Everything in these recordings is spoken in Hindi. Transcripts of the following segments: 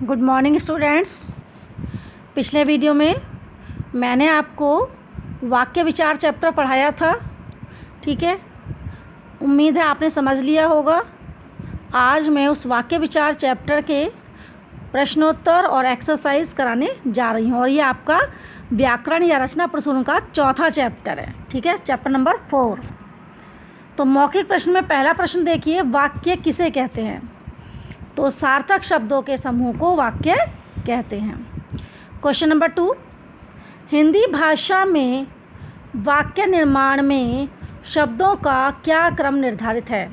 Good morning students. पिछले वीडियो में मैंने आपको वाक्य विचार चैप्टर पढ़ाया था, ठीक है। उम्मीद है आपने समझ लिया होगा। आज मैं उस वाक्य विचार चैप्टर के प्रश्नोत्तर और एक्सरसाइज कराने जा रही हूँ और ये आपका व्याकरण या रचना प्रसून का चौथा चैप्टर है, ठीक है, चैप्टर नंबर 4। तो मौखिक प्रश्न में पहला प्रश्न देखिए, वाक्य किसे कहते हैं? तो सार्थक शब्दों के समूह को वाक्य कहते हैं। क्वेश्चन नंबर 2, हिंदी भाषा में वाक्य निर्माण में शब्दों का क्या क्रम निर्धारित है?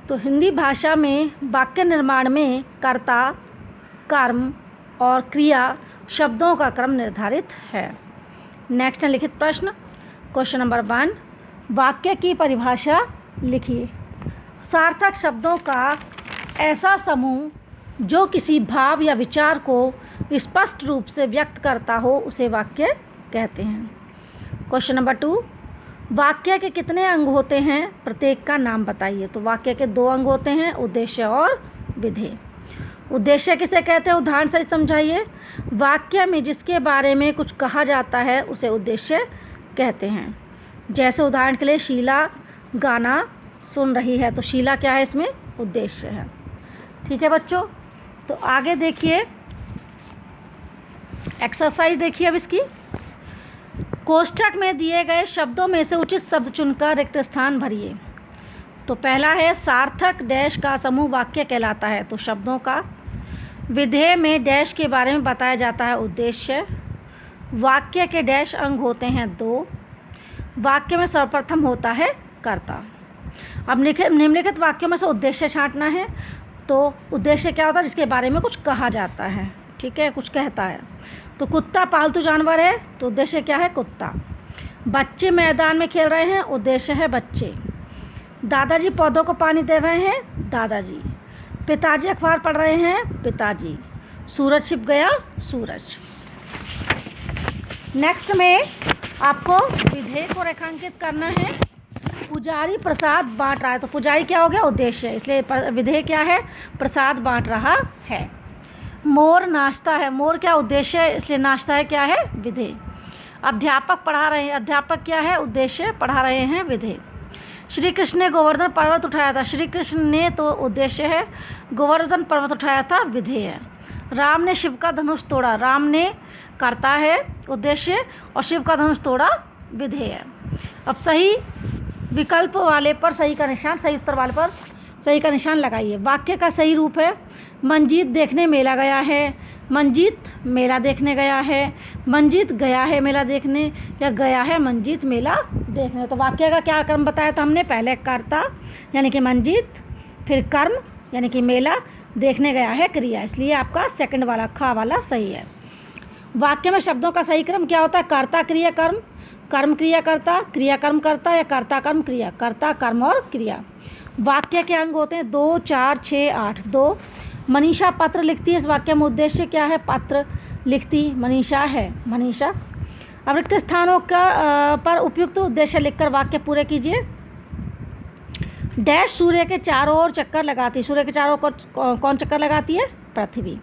तो हिंदी भाषा में वाक्य निर्माण में कर्ता, कर्म और क्रिया शब्दों का क्रम निर्धारित है। नेक्स्ट है लिखित प्रश्न। क्वेश्चन नंबर 1, वाक्य की परिभाषा लिखिए। सार्थक शब्दों का ऐसा समूह जो किसी भाव या विचार को स्पष्ट रूप से व्यक्त करता हो उसे वाक्य कहते हैं। क्वेश्चन नंबर 2, वाक्य के कितने अंग होते हैं? प्रत्येक का नाम बताइए। तो वाक्य के 2 अंग होते हैं, उद्देश्य और विधेय। उद्देश्य किसे कहते हैं? उदाहरण से समझाइए। वाक्य में जिसके बारे में कुछ कहा जाता है उसे उद्देश्य कहते हैं। जैसे उदाहरण के लिए शीला गाना सुन रही है, तो शीला क्या है? इसमें उद्देश्य है, ठीक है बच्चों। तो आगे देखिए, एक्सरसाइज देखिए अब इसकी। कोष्ठक में दिए गए शब्दों में से उचित शब्द चुनकर रिक्त स्थान भरिए। तो पहला है सार्थक डैश का समूह वाक्य कहलाता है। तो शब्दों का विधेय में डैश के बारे में बताया जाता है, उद्देश्य। वाक्य के डैश अंग होते हैं 2। वाक्य में सर्वप्रथम होता है कर्ता। अब निम्नलिखित वाक्यों में से उद्देश्य छांटना है। तो उद्देश्य क्या होता है? जिसके बारे में कुछ कहा जाता है, ठीक है, कुछ कहता है। तो कुत्ता पालतू जानवर है, तो उद्देश्य क्या है? कुत्ता। बच्चे मैदान में खेल रहे हैं, उद्देश्य है बच्चे। दादाजी पौधों को पानी दे रहे हैं, दादाजी। पिताजी अखबार पढ़ रहे हैं, पिताजी। सूरज छिप गया, सूरज। नेक्स्ट में आपको विधेय को रेखांकित करना है। पुजारी प्रसाद बांट रहा है, तो पुजारी क्या हो गया? उद्देश्य, इसलिए विधेय क्या है? प्रसाद बांट रहा है। मोर नाचता है, मोर क्या? उद्देश्य है, इसलिए नाचता है क्या है? विधेय। अध्यापक पढ़ा रहे हैं, अध्यापक क्या है? उद्देश्य, पढ़ा रहे हैं, विधेय। श्री कृष्ण ने गोवर्धन पर्वत उठाया था, श्री कृष्ण ने तो उद्देश्य है, गोवर्धन पर्वत उठाया था, विधेय है। राम ने शिव का धनुष तोड़ा, राम ने करता है, उद्देश्य, और शिव का धनुष तोड़ा, विधेय है। अब सही विकल्प वाले पर सही का निशान, सही उत्तर वाले पर सही का निशान लगाइए। वाक्य का सही रूप है, मंजीत देखने मेला गया है, मंजीत मेला देखने गया है, मंजीत गया है मेला देखने, या गया है मंजीत मेला देखने। तो वाक्य का क्या क्रम बताया था हमने? पहले कर्ता यानी कि मंजीत, फिर कर्म यानी कि मेला, देखने गया है क्रिया, इसलिए आपका सेकंड वाला खा वाला सही है। वाक्य में शब्दों का सही क्रम क्या होता है? कर्ता क्रिया कर्म, कर्म क्रिया कर्ता, क्रिया कर्म कर्ता, या कर्ता कर्म क्रिया, कर्ता कर्म और क्रिया। वाक्य के अंग होते हैं 2, 4, 6, 8। 2, मनीषा पत्र लिखती है, इस वाक्य में उद्देश्य क्या है? पत्र लिखती मनीषा है, मनीषा। अब रिक्त स्थानों का पर उपयुक्त उद्देश्य लिखकर वाक्य पूरे कीजिए। डैश सूर्य के चारों ओर चक्कर लगाती, सूर्य के चारों ओर कौन चक्कर लगाती है? पृथ्वी।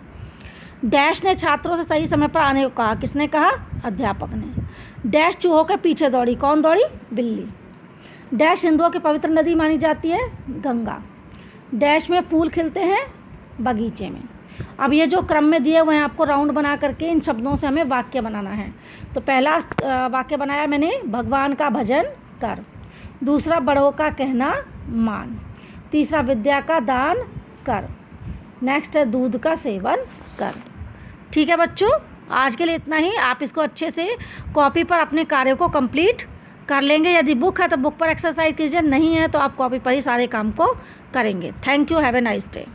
डैश ने छात्रों से सही समय पर आने को कहा, किसने कहा? अध्यापक ने। डैश चूहों के पीछे दौड़ी, कौन दौड़ी? बिल्ली। डैश हिंदुओं की पवित्र नदी मानी जाती है, गंगा। डैश में फूल खिलते हैं, बगीचे में। अब ये जो क्रम में दिए हुए हैं, आपको राउंड बना करके इन शब्दों से हमें वाक्य बनाना है। तो पहला वाक्य बनाया मैंने, भगवान का भजन कर। दूसरा, बड़ों का कहना मान। तीसरा, विद्या का दान कर। नेक्स्ट है, दूध का सेवन कर। ठीक है बच्चों, आज के लिए इतना ही। आप इसको अच्छे से कॉपी पर अपने कार्य को कंप्लीट कर लेंगे। यदि बुक है तो बुक पर एक्सरसाइज कीजिए, नहीं है तो आप कॉपी पर ही सारे काम को करेंगे। Thank you, have a nice day.